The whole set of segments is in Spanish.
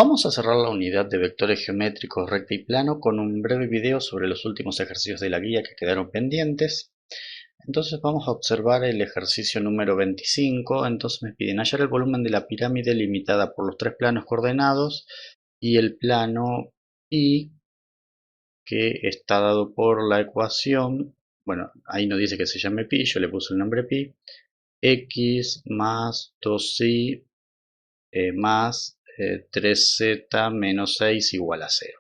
Vamos a cerrar la unidad de vectores geométricos recta y plano con un breve video sobre los últimos ejercicios de la guía que quedaron pendientes. Entonces vamos a observar el ejercicio número 25. Entonces me piden hallar el volumen de la pirámide limitada por los tres planos coordenados y el plano I, que está dado por la ecuación, bueno, ahí no dice que se llame pi, yo le puse el nombre pi, x más 2i más 3z menos 6 igual a 0.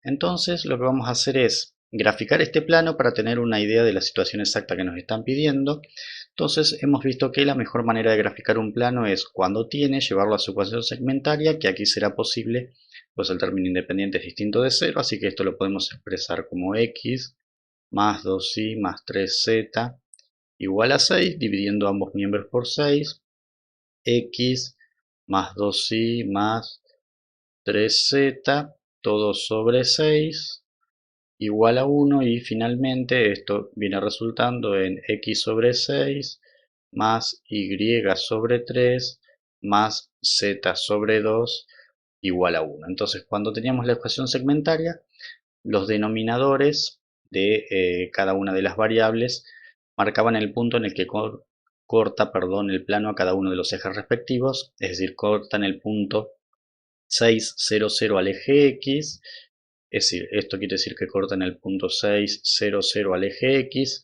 Entonces lo que vamos a hacer es graficar este plano para tener una idea de la situación exacta que nos están pidiendo. Entonces hemos visto que la mejor manera de graficar un plano es cuando tiene, llevarlo a su ecuación segmentaria, que aquí será posible, pues el término independiente es distinto de 0, así que esto lo podemos expresar como x más 2i más 3z igual a 6, dividiendo ambos miembros por 6, x más 2i más 3z, todo sobre 6, igual a 1, y finalmente esto viene resultando en x sobre 6 más y sobre 3 más z sobre 2 igual a 1. Entonces, cuando teníamos la ecuación segmentaria, los denominadores de cada una de las variables marcaban el punto en el que corta el plano a cada uno de los ejes respectivos, es decir, cortan el punto 6, 0, 0 al eje X, es decir, esto quiere decir que cortan el punto 6, 0, 0 al eje X,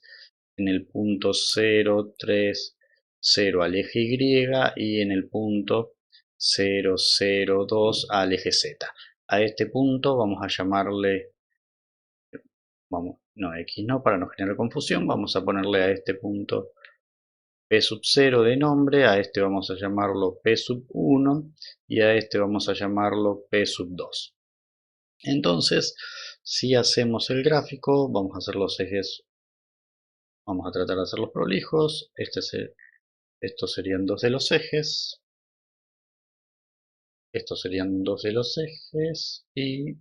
en el punto 0, 3, 0 al eje Y y en el punto 0, 0, 2 al eje Z. A este punto vamos a llamarle, no, X no, para no generar confusión, vamos a ponerle a este punto P sub 0 de nombre, a este vamos a llamarlo P sub 1 y a este vamos a llamarlo P sub 2. Entonces, si hacemos el gráfico, vamos a hacer los ejes, vamos a tratar de hacerlos prolijos. Estos serían dos de los ejes, estos serían dos de los ejes y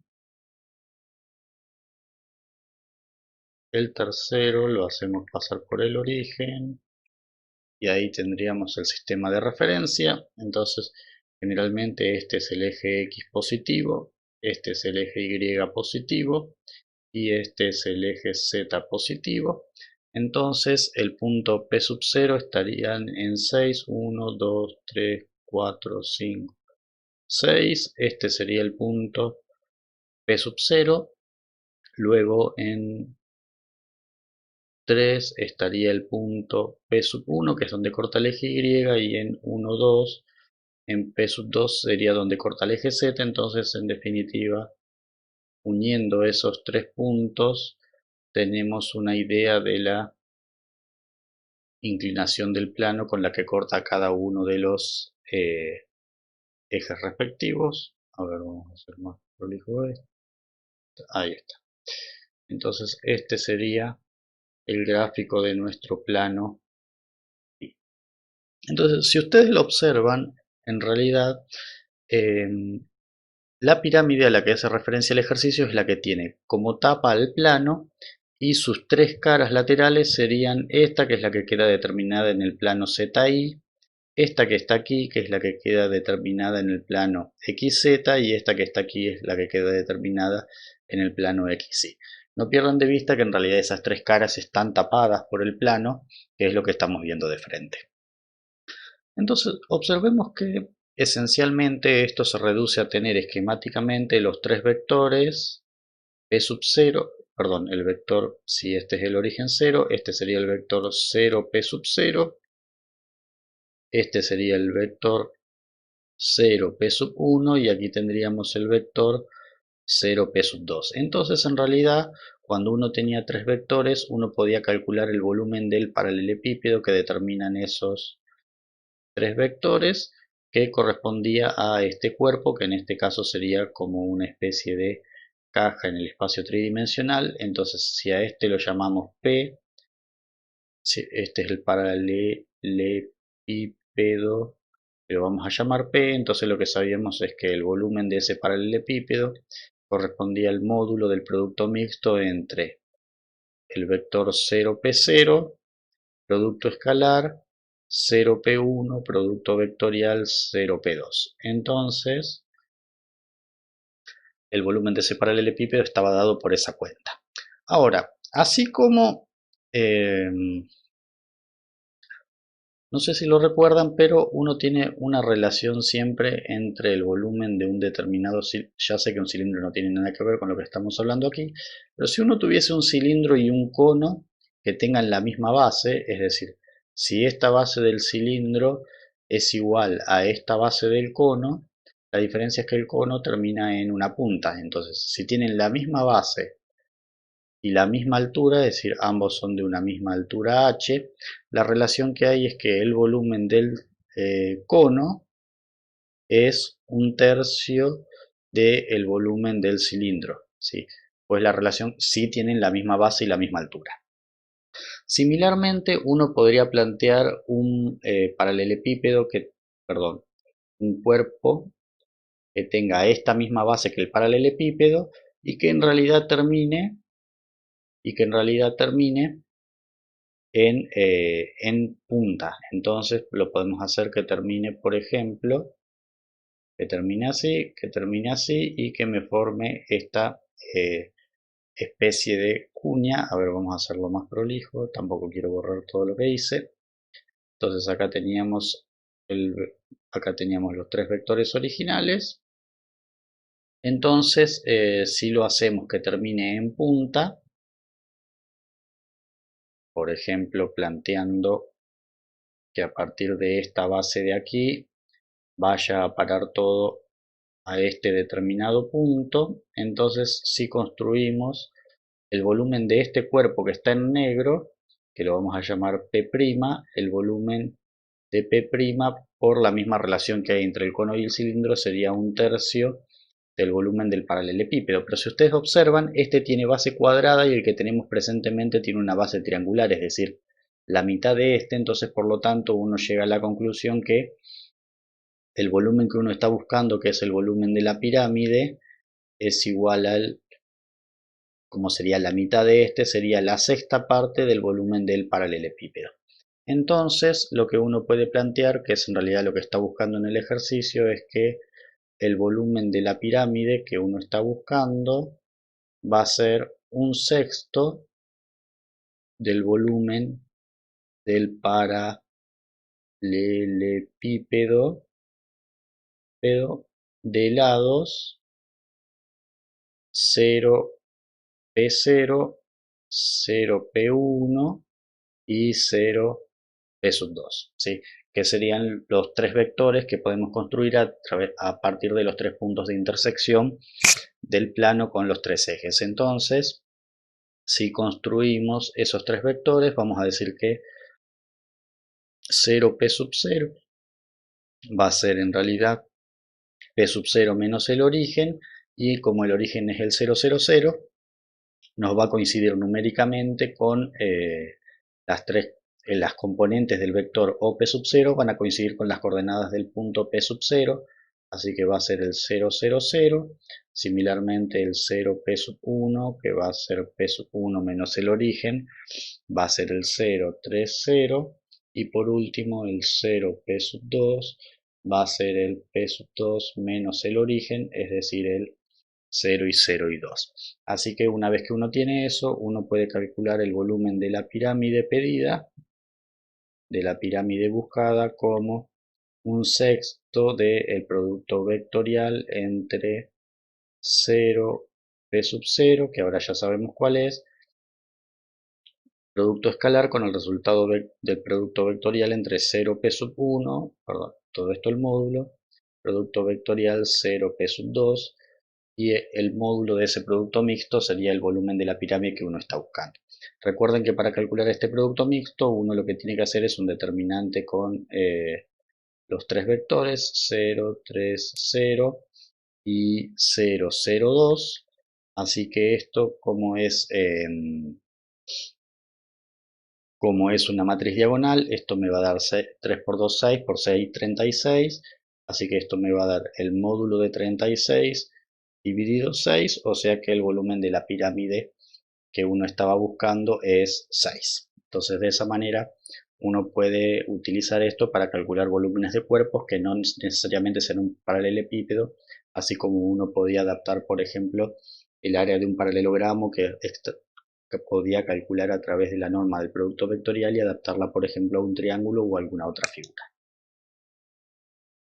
el tercero lo hacemos pasar por el origen y ahí tendríamos el sistema de referencia. Entonces, generalmente este es el eje X positivo, este es el eje Y positivo y este es el eje Z positivo. Entonces el punto P sub 0 estarían en 6, 1, 2, 3, 4, 5, 6. Este sería el punto P sub 0. Luego en 3 estaría el punto P sub 1, que es donde corta el eje Y, y en 1, 2, en P sub 2 sería donde corta el eje Z. Entonces, en definitiva, uniendo esos tres puntos, tenemos una idea de la inclinación del plano con la que corta cada uno de los ejes respectivos. A ver, vamos a hacer más prolijo esto. Ahí está. Entonces este sería el gráfico de nuestro plano. Entonces, si ustedes lo observan, en realidad la pirámide a la que hace referencia el ejercicio es la que tiene como tapa al plano, y sus tres caras laterales serían esta, que es la que queda determinada en el plano ZI, esta que está aquí, que es la que queda determinada en el plano XZ, y esta que está aquí es la que queda determinada en el plano XY. No pierdan de vista que en realidad esas tres caras están tapadas por el plano, que es lo que estamos viendo de frente. Entonces observemos que esencialmente esto se reduce a tener esquemáticamente los tres vectores P sub 0, perdón, el vector, si este es el origen 0, este sería el vector 0 P sub 0, este sería el vector 0 P sub 1 y aquí tendríamos el vector 0 P sub 2. Entonces, en realidad, cuando uno tenía tres vectores, uno podía calcular el volumen del paralelepípedo que determinan esos tres vectores, que correspondía a este cuerpo, que en este caso sería como una especie de caja en el espacio tridimensional. Entonces, si a este lo llamamos P, si este es el paralelepípedo, lo vamos a llamar P, entonces lo que sabíamos es que el volumen de ese paralelepípedo correspondía al módulo del producto mixto entre el vector 0P0, producto escalar, 0P1, producto vectorial 0P2. Entonces, el volumen de ese paralelepípedo estaba dado por esa cuenta. Ahora, así como, no sé si lo recuerdan, pero uno tiene una relación siempre entre el volumen de un determinado cilindro. Ya sé que un cilindro no tiene nada que ver con lo que estamos hablando aquí, pero si uno tuviese un cilindro y un cono que tengan la misma base, es decir, si esta base del cilindro es igual a esta base del cono, la diferencia es que el cono termina en una punta. Entonces, si tienen la misma base y la misma altura, es decir, ambos son de una misma altura h, la relación que hay es que el volumen del cono es un tercio del volumen del cilindro, ¿sí? Pues la relación sí tienen la misma base y la misma altura. Similarmente, uno podría plantear un paralelepípedo perdón, un cuerpo que tenga esta misma base que el paralelepípedo y que en realidad termine en punta. Entonces lo podemos hacer que termine, por ejemplo, que termine así y que me forme esta especie de cuña. A ver, vamos a hacerlo más prolijo, tampoco quiero borrar todo lo que hice. Entonces acá teníamos los tres vectores originales. Entonces, si lo hacemos que termine en punta, por ejemplo, planteando que a partir de esta base de aquí vaya a parar todo a este determinado punto, entonces si construimos el volumen de este cuerpo que está en negro, que lo vamos a llamar P', el volumen de P' por la misma relación que hay entre el cono y el cilindro sería un tercio del volumen del paralelepípedo. Pero si ustedes observan, este tiene base cuadrada y el que tenemos presentemente tiene una base triangular, es decir, la mitad de este. Entonces por lo tanto uno llega a la conclusión que el volumen que uno está buscando, que es el volumen de la pirámide, es igual al, como sería la mitad de este, sería la sexta parte del volumen del paralelepípedo. Entonces lo que uno puede plantear, que es en realidad lo que está buscando en el ejercicio, es que el volumen de la pirámide que uno está buscando va a ser un sexto del volumen del paralelepípedo de lados 0P0, 0P1 y 0P2, ¿sí? Que serían los tres vectores que podemos construir a partir de los tres puntos de intersección del plano con los tres ejes. Entonces, si construimos esos tres vectores, vamos a decir que 0P0 va a ser en realidad P0 menos el origen, y como el origen es el 0, 0, 0, nos va a coincidir numéricamente con las componentes del vector OP0 van a coincidir con las coordenadas del punto P0, así que va a ser el 0, 0, 0, similarmente el 0P1, que va a ser P1 menos el origen, va a ser el 0, 3, 0, y por último el 0P2 va a ser el P2 menos el origen, es decir, el 0 y 0 y 2. Así que una vez que uno tiene eso, uno puede calcular el volumen de la pirámide pedida, de la pirámide buscada, como un sexto del producto vectorial entre 0, P0, que ahora ya sabemos cuál es, producto escalar con el resultado del producto vectorial entre 0P1, perdón, todo esto el módulo, producto vectorial 0P2, y el módulo de ese producto mixto sería el volumen de la pirámide que uno está buscando. Recuerden que para calcular este producto mixto uno lo que tiene que hacer es un determinante con los tres vectores 0, 3, 0 y 0, 0, 2. Así que esto, como es una matriz diagonal, esto me va a dar 3 por 2, 6, por 6, 36. Así que esto me va a dar el módulo de 36 dividido 6, o sea que el volumen de la pirámide que uno estaba buscando es 6. Entonces de esa manera uno puede utilizar esto para calcular volúmenes de cuerpos que no necesariamente sean un paralelepípedo, así como uno podía adaptar, por ejemplo, el área de un paralelogramo que podía calcular a través de la norma del producto vectorial y adaptarla, por ejemplo, a un triángulo o alguna otra figura.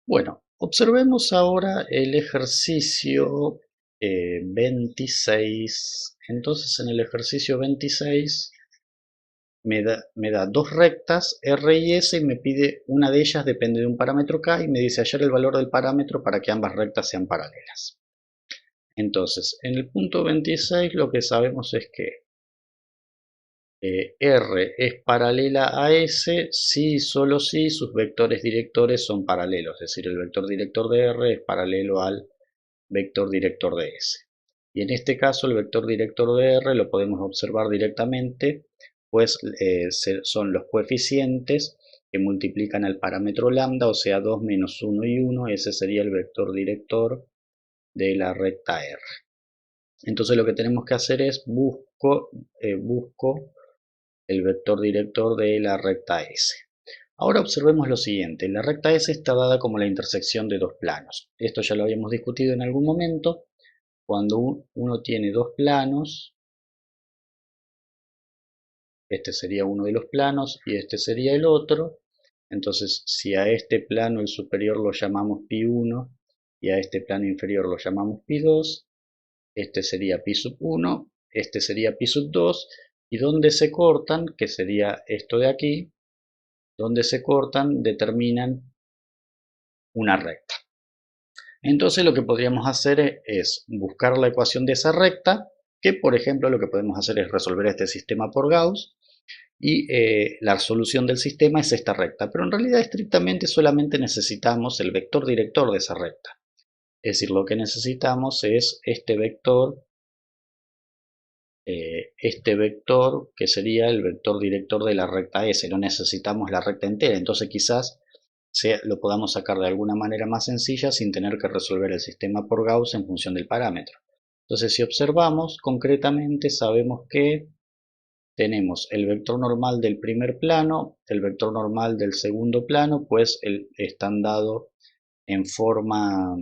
Bueno, observemos ahora el ejercicio 26. Entonces, en el ejercicio 26 me da dos rectas R y S y me pide una de ellas depende de un parámetro K y me dice hallar el valor del parámetro para que ambas rectas sean paralelas. Entonces, en el punto 26 lo que sabemos es que R es paralela a S si y solo si sus vectores directores son paralelos, es decir, el vector director de R es paralelo al vector director de S. Y en este caso el vector director de R lo podemos observar directamente, pues son los coeficientes que multiplican al parámetro lambda, o sea 2 menos 1 y 1, ese sería el vector director de la recta R. Entonces lo que tenemos que hacer es busco el vector director de la recta S. Ahora observemos lo siguiente, la recta S está dada como la intersección de dos planos. Esto ya lo habíamos discutido en algún momento. Cuando uno tiene dos planos, este sería uno de los planos y este sería el otro. Entonces, si a este plano el superior lo llamamos pi1 y a este plano inferior lo llamamos pi2, este sería pi sub 1, este sería pi sub 2, y donde se cortan, que sería esto de aquí, donde se cortan determinan una recta. Entonces lo que podríamos hacer es buscar la ecuación de esa recta, que por ejemplo lo que podemos hacer es resolver este sistema por Gauss, y la solución del sistema es esta recta, pero en realidad estrictamente solamente necesitamos el vector director de esa recta. Es decir, lo que necesitamos es este vector que sería el vector director de la recta S, no necesitamos la recta entera, entonces quizás lo podamos sacar de alguna manera más sencilla sin tener que resolver el sistema por Gauss en función del parámetro. Entonces si observamos concretamente sabemos que tenemos el vector normal del primer plano, el vector normal del segundo plano, pues están dados en forma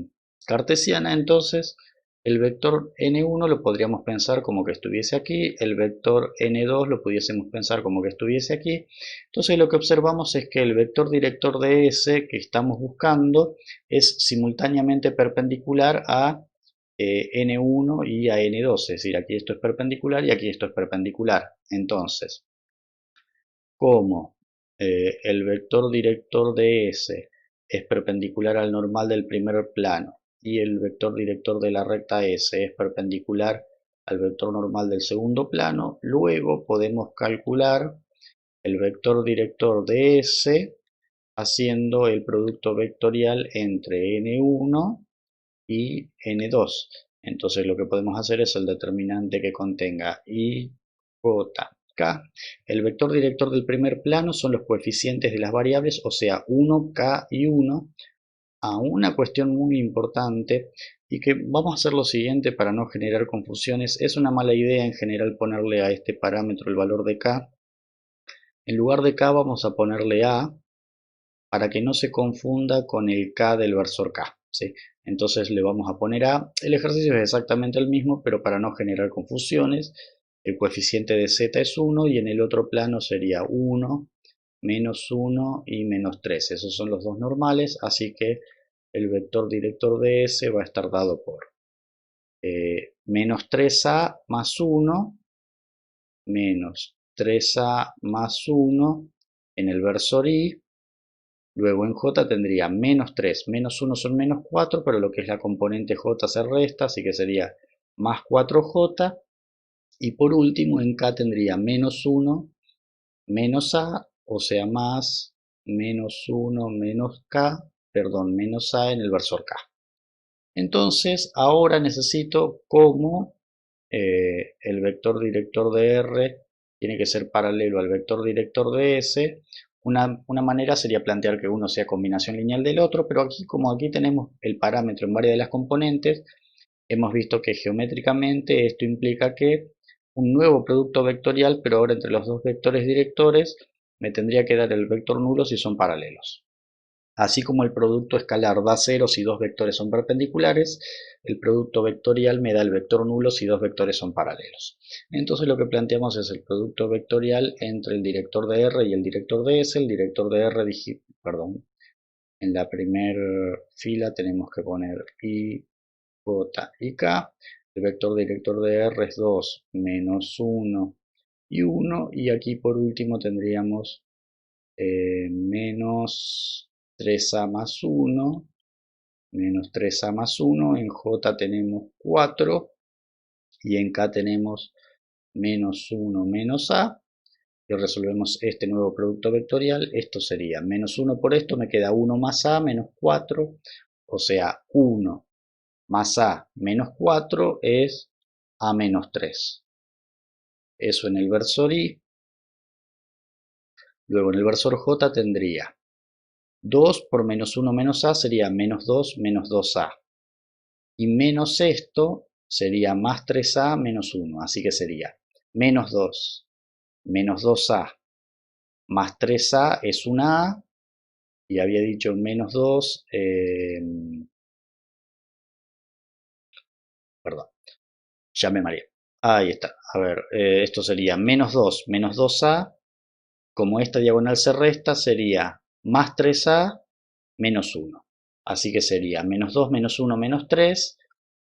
cartesiana, entonces el vector n1 lo podríamos pensar como que estuviese aquí, el vector n2 lo pudiésemos pensar como que estuviese aquí. Entonces lo que observamos es que el vector director de S que estamos buscando es simultáneamente perpendicular a n1 y a n2, es decir, aquí esto es perpendicular y aquí esto es perpendicular. Entonces, como el vector director de S es perpendicular al normal del primer plano y el vector director de la recta S es perpendicular al vector normal del segundo plano, luego podemos calcular el vector director de S haciendo el producto vectorial entre n1 y n2. Entonces lo que podemos hacer es el determinante que contenga i, j, k. El vector director del primer plano son los coeficientes de las variables, o sea 1, k y 1. A una cuestión muy importante y que vamos a hacer lo siguiente para no generar confusiones. Es una mala idea en general ponerle a este parámetro el valor de k. En lugar de k vamos a ponerle a para que no se confunda con el k del versor k, ¿sí? Entonces le vamos a poner a. El ejercicio es exactamente el mismo, pero para no generar confusiones, el coeficiente de z es 1 y en el otro plano sería 1, menos 1 y menos 3. Esos son los dos normales, así que el vector director de S va a estar dado por menos 3a más 1, menos 3a más 1 en el versor i. Luego en j tendría menos 3, menos 1 son menos 4, pero lo que es la componente j se resta, así que sería más 4j. Y por último en k tendría menos 1, menos a, o sea más menos 1, menos k, perdón, menos a en el versor k. Entonces ahora necesito como el vector director de R tiene que ser paralelo al vector director de S. Una manera sería plantear que uno sea combinación lineal del otro, pero aquí como aquí tenemos el parámetro en varias de las componentes, hemos visto que geométricamente esto implica que un nuevo producto vectorial, pero ahora entre los dos vectores directores, me tendría que dar el vector nulo si son paralelos. Así como el producto escalar da 0 si dos vectores son perpendiculares, el producto vectorial me da el vector nulo si dos vectores son paralelos. Entonces lo que planteamos es el producto vectorial entre el director de R y el director de S. El director de R, en la primera fila tenemos que poner I, J y K. El vector director de R es 2, menos 1 y 1. Y aquí por último tendríamos menos 3A más 1, menos 3A más 1, en J tenemos 4 y en K tenemos menos 1 menos A, y resolvemos este nuevo producto vectorial. Esto sería menos 1 por esto, me queda 1 más A menos 4, o sea 1 más A menos 4 es A menos 3. Eso en el versor I. Luego en el versor J tendría 2 por menos 1 menos A sería menos 2 menos 2A. Y menos esto sería más 3A menos 1. Así que sería menos 2 menos 2A más 3A es una A. Y había dicho menos 2. Perdón, ya me mareé. Ahí está. A ver, esto sería menos 2 menos 2A. Como esta diagonal se resta, sería más 3A menos 1. Así que sería menos 2 menos 1 menos 3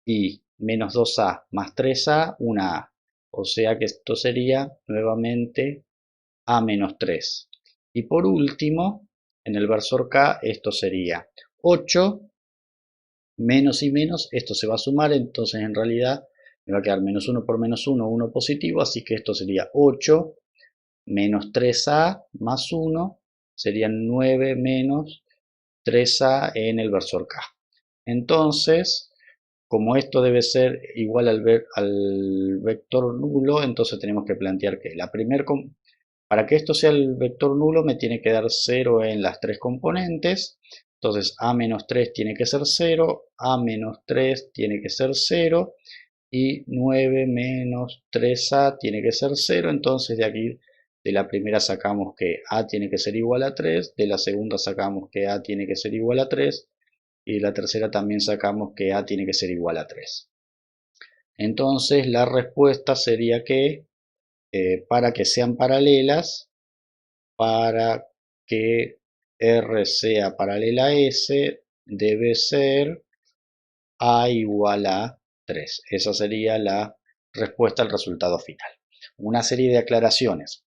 y menos 2A más 3A, 1A. O sea que esto sería nuevamente A menos 3. Y por último, en el versor K, esto sería 8 menos y menos. Esto se va a sumar, entonces en realidad me va a quedar menos 1 por menos 1, 1 positivo. Así que esto sería 8 menos 3A más 1 serían 9 menos 3A en el versor K. Entonces, como esto debe ser igual al vector nulo, entonces tenemos que plantear que para que esto sea el vector nulo me tiene que dar 0 en las tres componentes. Entonces A menos 3 tiene que ser 0, A menos 3 tiene que ser 0 y 9 menos 3A tiene que ser 0. Entonces de aquí de la primera sacamos que A tiene que ser igual a 3, de la segunda sacamos que A tiene que ser igual a 3 y de la tercera también sacamos que A tiene que ser igual a 3. Entonces la respuesta sería que para que sean paralelas, para que R sea paralela a S, debe ser A igual a 3. Esa sería la respuesta al resultado final. Una serie de aclaraciones.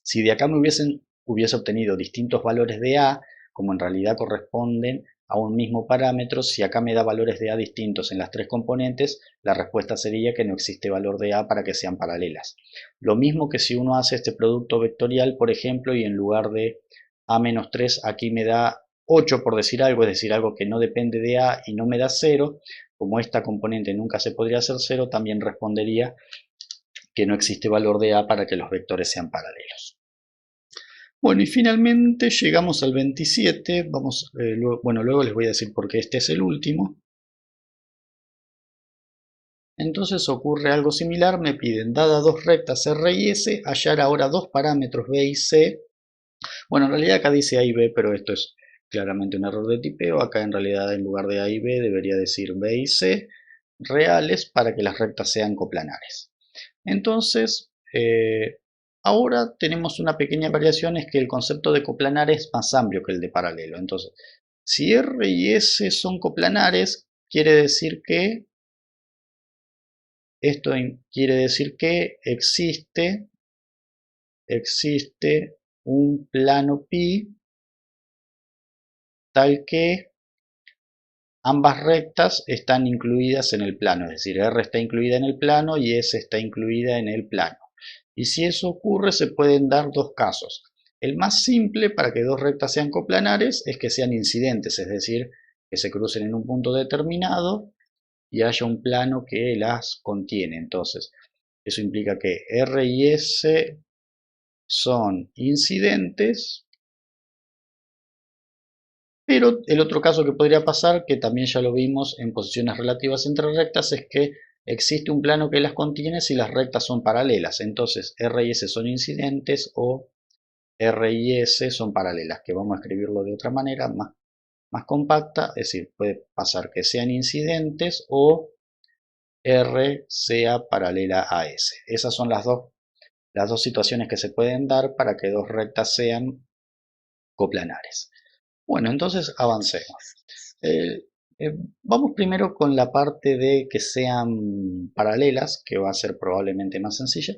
Si de acá me hubiese obtenido distintos valores de A, como en realidad corresponden a un mismo parámetro, si acá me da valores de A distintos en las tres componentes, la respuesta sería que no existe valor de A para que sean paralelas. Lo mismo que si uno hace este producto vectorial, por ejemplo, y en lugar de A menos 3 aquí me da 8 por decir algo, es decir, algo que no depende de A y no me da 0, como esta componente nunca se podría hacer 0, también respondería que no existe valor de A para que los vectores sean paralelos. Bueno, y finalmente llegamos al 27. Luego les voy a decir por qué este es el último. Entonces ocurre algo similar, me piden, dada dos rectas R y S, hallar ahora dos parámetros B y C. Bueno, en realidad acá dice A y B, pero esto es claramente un error de tipeo. Acá en realidad en lugar de A y B debería decir B y C reales para que las rectas sean coplanares. Entonces, ahora tenemos una pequeña variación, es que el concepto de coplanar es más amplio que el de paralelo. Entonces, si R y S son coplanares, quiere decir que existe un plano pi tal que ambas rectas están incluidas en el plano, es decir, R está incluida en el plano y S está incluida en el plano. Y si eso ocurre, se pueden dar dos casos. El más simple para que dos rectas sean coplanares es que sean incidentes, es decir, que se crucen en un punto determinado y haya un plano que las contiene. Entonces, eso implica que R y S son incidentes. Pero el otro caso que podría pasar, que también ya lo vimos en posiciones relativas entre rectas, es que existe un plano que las contiene si las rectas son paralelas. Entonces R y S son incidentes o R y S son paralelas, que vamos a escribirlo de otra manera, más más compacta, es decir, puede pasar que sean incidentes o R sea paralela a S. Esas son las dos situaciones que se pueden dar para que dos rectas sean coplanares. Bueno, entonces avancemos. Eh, Vamos primero con la parte de que sean paralelas, que va a ser probablemente más sencilla.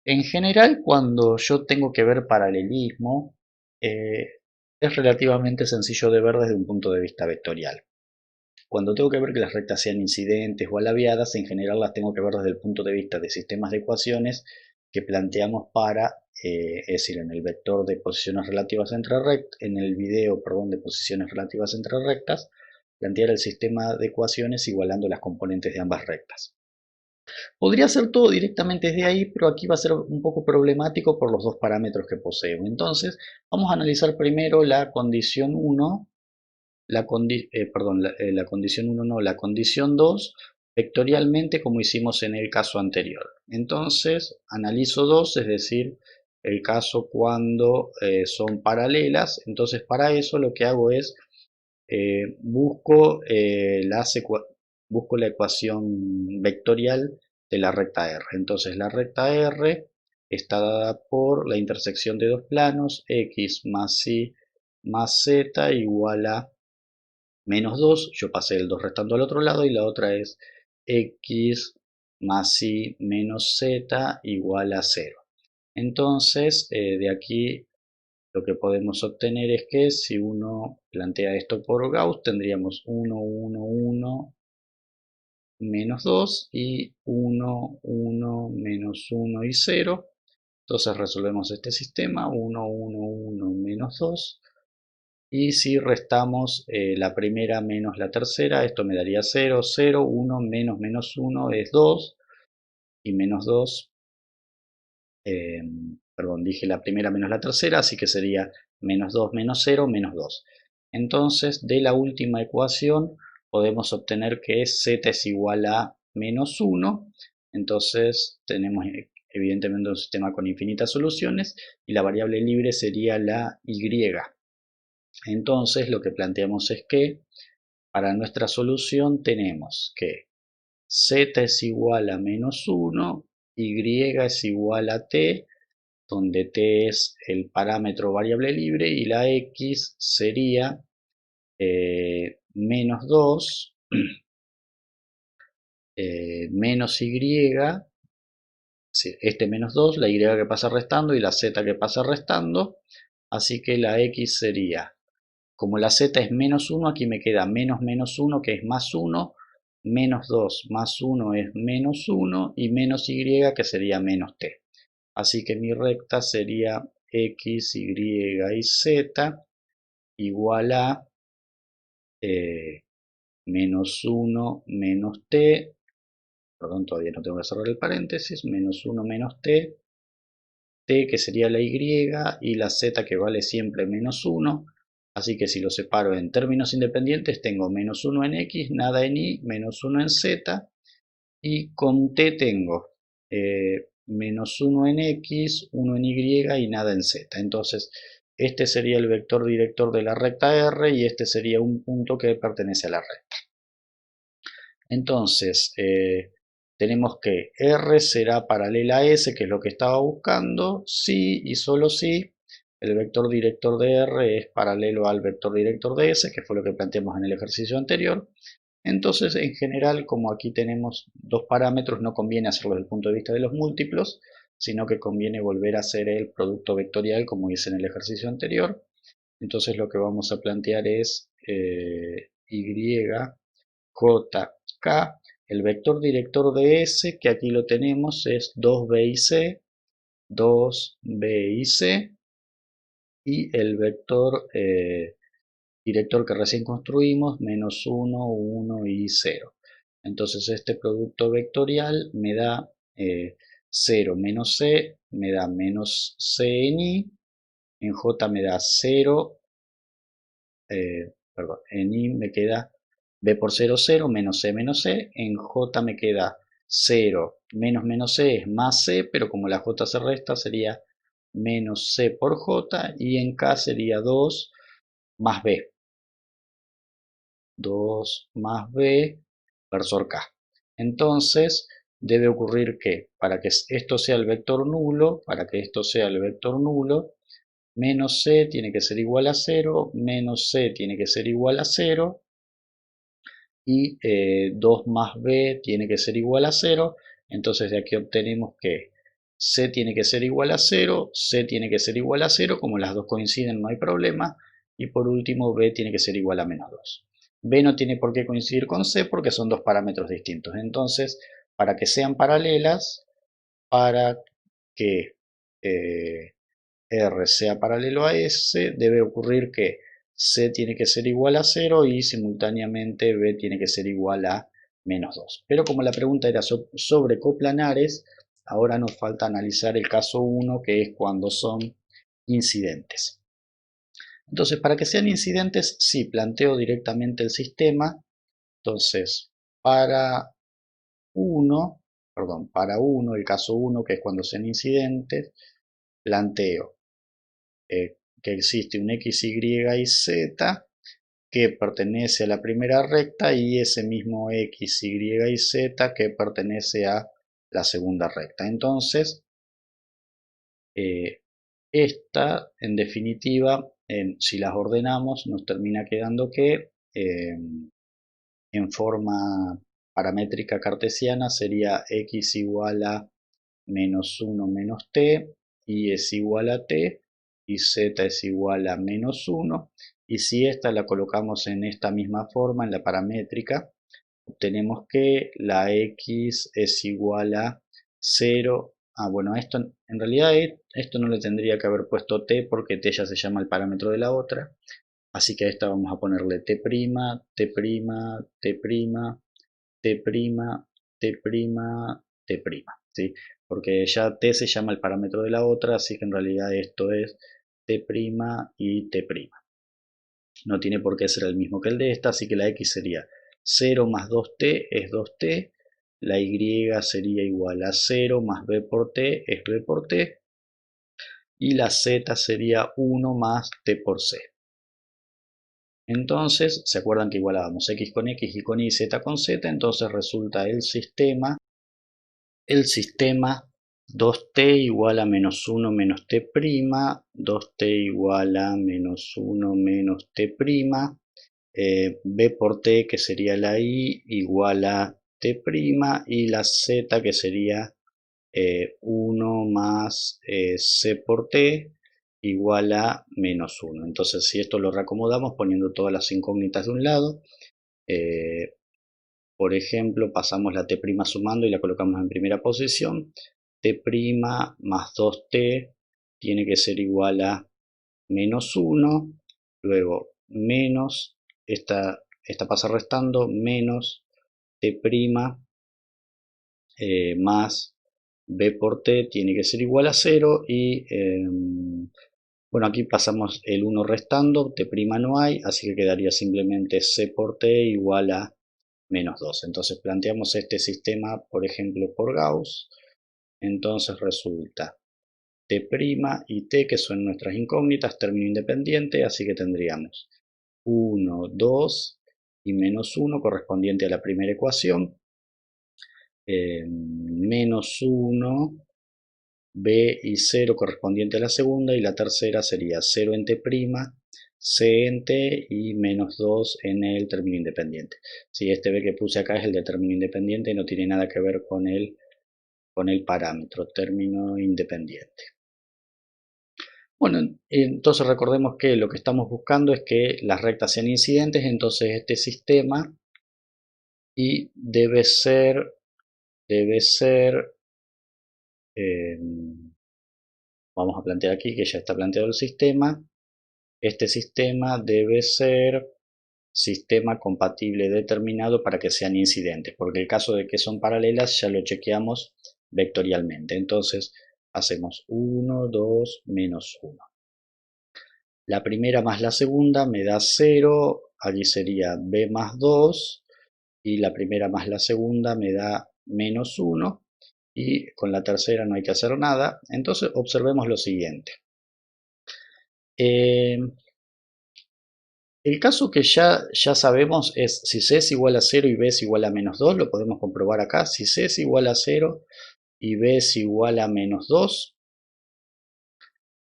En general, cuando yo tengo que ver paralelismo, es relativamente sencillo de ver desde un punto de vista vectorial. Cuando tengo que ver que las rectas sean incidentes o alabiadas, en general las tengo que ver desde el punto de vista de sistemas de ecuaciones que planteamos para, es decir, en el vector de posiciones relativas entre rectas, en el video, perdón, de posiciones relativas entre rectas, plantear el sistema de ecuaciones igualando las componentes de ambas rectas. Podría hacer todo directamente desde ahí, pero aquí va a ser un poco problemático por los dos parámetros que poseo. Entonces, vamos a analizar primero la condición 1, la condición 1 no, la condición 2, vectorialmente como hicimos en el caso anterior. Entonces, analizo 2, es decir, el caso cuando son paralelas. Entonces, para eso lo que hago es busco la ecuación vectorial de la recta R. Entonces la recta R está dada por la intersección de dos planos, x más y más z igual a menos 2. Yo pasé el 2 restando al otro lado y la otra es x más y menos z igual a 0. Entonces de aquí lo que podemos obtener es que si uno plantea esto por Gauss, tendríamos 1, 1, 1, menos 2 y 1, 1, menos 1 y 0. Entonces resolvemos este sistema, 1, 1, 1, menos 2. Y si restamos la primera menos la tercera, esto me daría 0, 0, 1, menos menos 1 es 2. Y menos 2, perdón, dije la primera menos la tercera, así que sería menos 2 menos 0 menos 2. Entonces, de la última ecuación podemos obtener que z es igual a menos 1. Entonces, tenemos evidentemente un sistema con infinitas soluciones y la variable libre sería la y. Entonces, lo que planteamos es que para nuestra solución tenemos que z es igual a menos 1, y es igual a t, donde t es el parámetro variable libre y la x sería menos 2 menos y, este menos 2, la y que pasa restando y la z que pasa restando, así que la x sería, como la z es menos 1, aquí me queda menos menos 1 que es más 1, menos 2 más 1 es menos 1 y menos y que sería menos t. Así que mi recta sería x, y y z igual a menos 1 menos t, perdón, todavía no tengo que cerrar el paréntesis, menos 1 menos t, t que sería la y la z que vale siempre menos 1. Así que si lo separo en términos independientes tengo menos 1 en x, nada en y, menos 1 en z. Y con t tengo menos 1 en x, 1 en y y nada en z. Entonces este sería el vector director de la recta R y este sería un punto que pertenece a la recta. Entonces tenemos que R será paralela a S, que es lo que estaba buscando, si y solo si el vector director de R es paralelo al vector director de S, que fue lo que planteamos en el ejercicio anterior. Entonces, en general, como aquí tenemos dos parámetros, no conviene hacerlo desde el punto de vista de los múltiplos, sino que conviene volver a hacer el producto vectorial como hice en el ejercicio anterior. Entonces lo que vamos a plantear es y, j, k. El vector director de S, que aquí lo tenemos, es 2b y c, 2b y c. Y el vector director que recién construimos, menos 1, 1 y 0. Entonces este producto vectorial me da 0 menos c, me da menos c en y, en j me da 0, perdón, en y me queda b por 0, 0, menos c, en j me queda 0, menos menos c es más c, pero como la j se resta sería menos c por j, y en k sería 2 más b. 2 más b versor k. Entonces debe ocurrir que para que esto sea el vector nulo, menos c tiene que ser igual a 0, menos c tiene que ser igual a 0 y 2 más b tiene que ser igual a 0. Entonces de aquí obtenemos que c tiene que ser igual a 0, c tiene que ser igual a 0, como las dos coinciden no hay problema, y por último b tiene que ser igual a menos 2. B no tiene por qué coincidir con c porque son dos parámetros distintos. Entonces, para que sean paralelas, para que R sea paralelo a S, debe ocurrir que C tiene que ser igual a 0 y simultáneamente B tiene que ser igual a menos 2. Pero como la pregunta era sobre coplanares, ahora nos falta analizar el caso 1, que es cuando son incidentes. Entonces, para que sean incidentes, sí, planteo directamente el sistema. Entonces, para 1, el caso 1, que es cuando sean incidentes, planteo que existe un x, y, z que pertenece a la primera recta y ese mismo x, y, z que pertenece a la segunda recta. Entonces, esta, en definitiva, si las ordenamos, nos termina quedando que en forma paramétrica cartesiana sería x igual a menos 1 menos t, y es igual a t, y z es igual a menos 1, y si esta la colocamos en esta misma forma, en la paramétrica, obtenemos que la x es igual a 0. Bueno, esto en realidad esto no le tendría que haber puesto t porque t ya se llama el parámetro de la otra, así que a esta vamos a ponerle t', t', t', t', t', t', ¿sí? Porque ya t se llama el parámetro de la otra, así que en realidad esto es t' y t'. No tiene por qué ser el mismo que el de esta, así que la x sería 0 más 2t es 2t, la y sería igual a 0 más b por t es b por t, y la z sería 1 más t por c. Entonces, ¿se acuerdan que igualábamos x con x y con y, z con z? Entonces resulta el sistema 2t igual a menos 1 menos t', 2t igual a menos 1 menos t', b por t que sería la y igual a t', y la z que sería 1 más c por t igual a menos 1. Entonces si esto lo reacomodamos poniendo todas las incógnitas de un lado, por ejemplo, pasamos la t' sumando y la colocamos en primera posición. T' más 2t tiene que ser igual a menos 1. Luego menos, esta pasa restando, menos t' más b por t tiene que ser igual a 0. Y bueno, aquí pasamos el 1 restando, t' no hay, así que quedaría simplemente c por t igual a menos 2. Entonces planteamos este sistema, por ejemplo, por Gauss. Entonces resulta t' y t, que son nuestras incógnitas, término independiente, así que tendríamos 1, 2 y menos 1 correspondiente a la primera ecuación, menos 1, b y 0 correspondiente a la segunda, y la tercera sería 0 en t', c en t y menos 2 en el término independiente. Si este b que puse acá es el de término independiente y no tiene nada que ver con el parámetro término independiente. Bueno, entonces recordemos que lo que estamos buscando es que las rectas sean incidentes, entonces este sistema y debe ser vamos a plantear aquí que ya está planteado el sistema. Este sistema debe ser sistema compatible determinado para que sean incidentes, porque el caso de que son paralelas ya lo chequeamos vectorialmente. Entonces hacemos 1, 2, menos 1. La primera más la segunda me da 0, allí sería b más 2, y la primera más la segunda me da menos 1, y con la tercera no hay que hacer nada. Entonces observemos lo siguiente. El caso que ya sabemos es si c es igual a 0 y b es igual a menos 2, lo podemos comprobar acá. Si c es igual a 0 y b es igual a menos 2,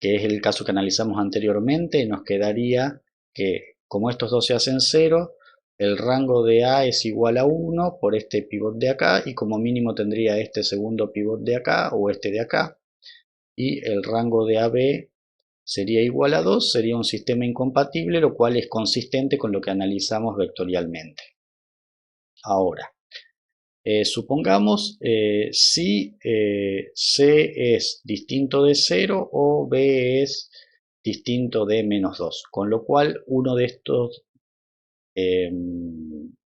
que es el caso que analizamos anteriormente, nos quedaría que como estos dos se hacen 0, el rango de A es igual a 1 por este pivot de acá, y como mínimo tendría este segundo pivot de acá o este de acá, y el rango de AB sería igual a 2, sería un sistema incompatible, lo cual es consistente con lo que analizamos vectorialmente. Ahora, supongamos si C es distinto de 0 o B es distinto de menos 2, con lo cual uno de estos, es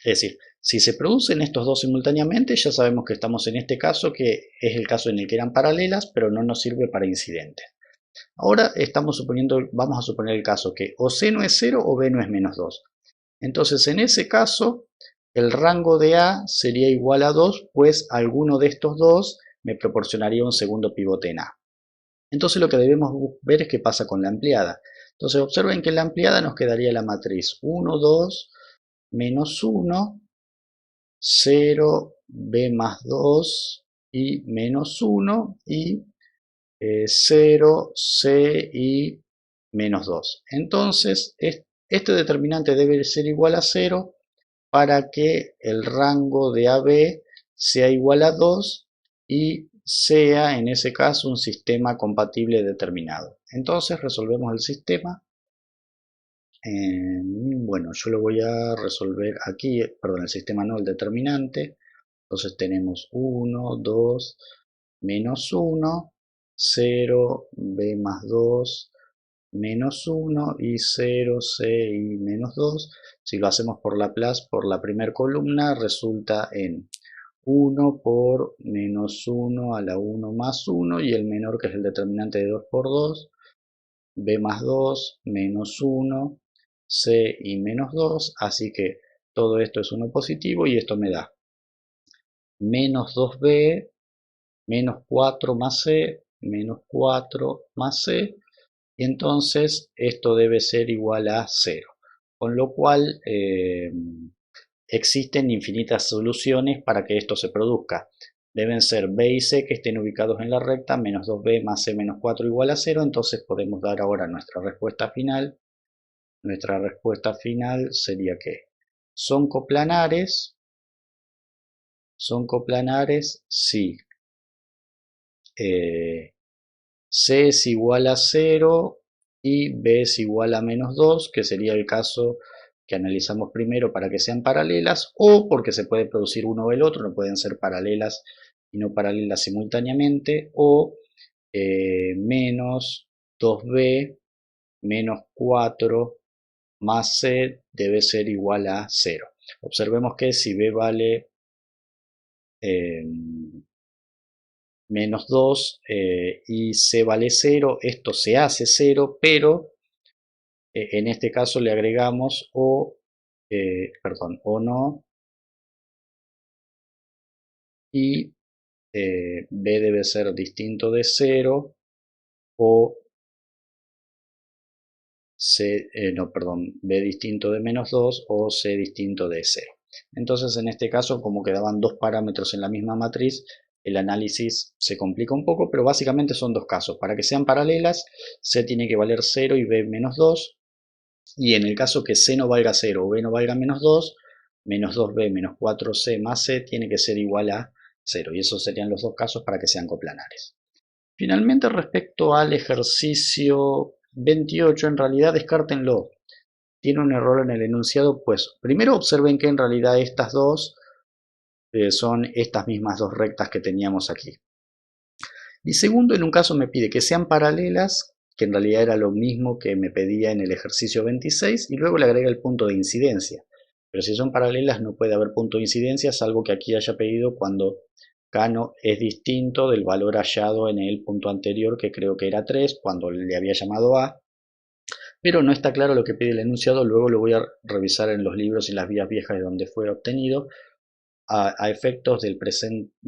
decir, si se producen estos dos simultáneamente, ya sabemos que estamos en este caso, que es el caso en el que eran paralelas, pero no nos sirve para incidentes. Ahora vamos a suponer el caso que o C no es 0 o B no es menos 2. Entonces en ese caso el rango de A sería igual a 2, pues alguno de estos dos me proporcionaría un segundo pivote en A. Entonces lo que debemos ver es qué pasa con la ampliada. Entonces observen que en la ampliada nos quedaría la matriz 1, 2, menos 1, 0, B más 2 y menos 1 y 0, C y menos 2. Entonces, este determinante debe ser igual a 0 para que el rango de AB sea igual a 2 y sea en ese caso un sistema compatible determinado. Entonces resolvemos el sistema. Bueno, yo lo voy a resolver aquí, perdón, el sistema no, el determinante. Entonces tenemos 1, 2, menos 1, 0, b más 2, menos 1 y 0, c y menos 2. Si lo hacemos por Laplace por la primera columna, resulta en 1 por menos 1 a la 1 más 1 y el menor, que es el determinante de 2 por 2, b más 2, menos 1, c y menos 2. Así que todo esto es 1 positivo y esto me da menos 2b, menos 4 más c, menos 4 más c, y entonces esto debe ser igual a 0. Con lo cual existen infinitas soluciones para que esto se produzca. Deben ser b y c que estén ubicados en la recta, menos 2b más c menos 4 igual a 0, entonces podemos dar ahora nuestra respuesta final. Nuestra respuesta final sería que son coplanares si C es igual a 0 y B es igual a menos 2, que sería el caso que analizamos primero para que sean paralelas, o porque se puede producir uno o el otro, no pueden ser paralelas y no paralelas simultáneamente, o menos 2B menos 4 más C debe ser igual a 0. Observemos que si B vale menos 2 y C vale 0, esto se hace 0, pero en este caso le agregamos o no, y B debe ser distinto de 0 o C, B distinto de menos 2 o C distinto de 0. Entonces en este caso, como quedaban dos parámetros en la misma matriz, el análisis se complica un poco, pero básicamente son dos casos. Para que sean paralelas, C tiene que valer 0 y B menos 2. Y en el caso que C no valga 0 o B no valga menos 2, menos 2B menos 4C más C tiene que ser igual a 0. Y esos serían los dos casos para que sean coplanares. Finalmente, respecto al ejercicio 28, en realidad descártenlo. Tiene un error en el enunciado, pues primero observen que en realidad estas dos son estas mismas dos rectas que teníamos aquí. Y segundo, en un caso me pide que sean paralelas, que en realidad era lo mismo que me pedía en el ejercicio 26, y luego le agrega el punto de incidencia. Pero si son paralelas no puede haber punto de incidencia, salvo que aquí haya pedido cuando K no es distinto del valor hallado en el punto anterior, que creo que era 3, cuando le había llamado A. Pero no está claro lo que pide el enunciado, luego lo voy a revisar en los libros y las vías viejas de donde fue obtenido. A efectos de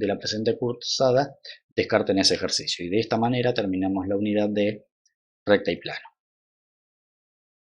la presente cursada, descarten ese ejercicio. Y de esta manera terminamos la unidad de recta y plano.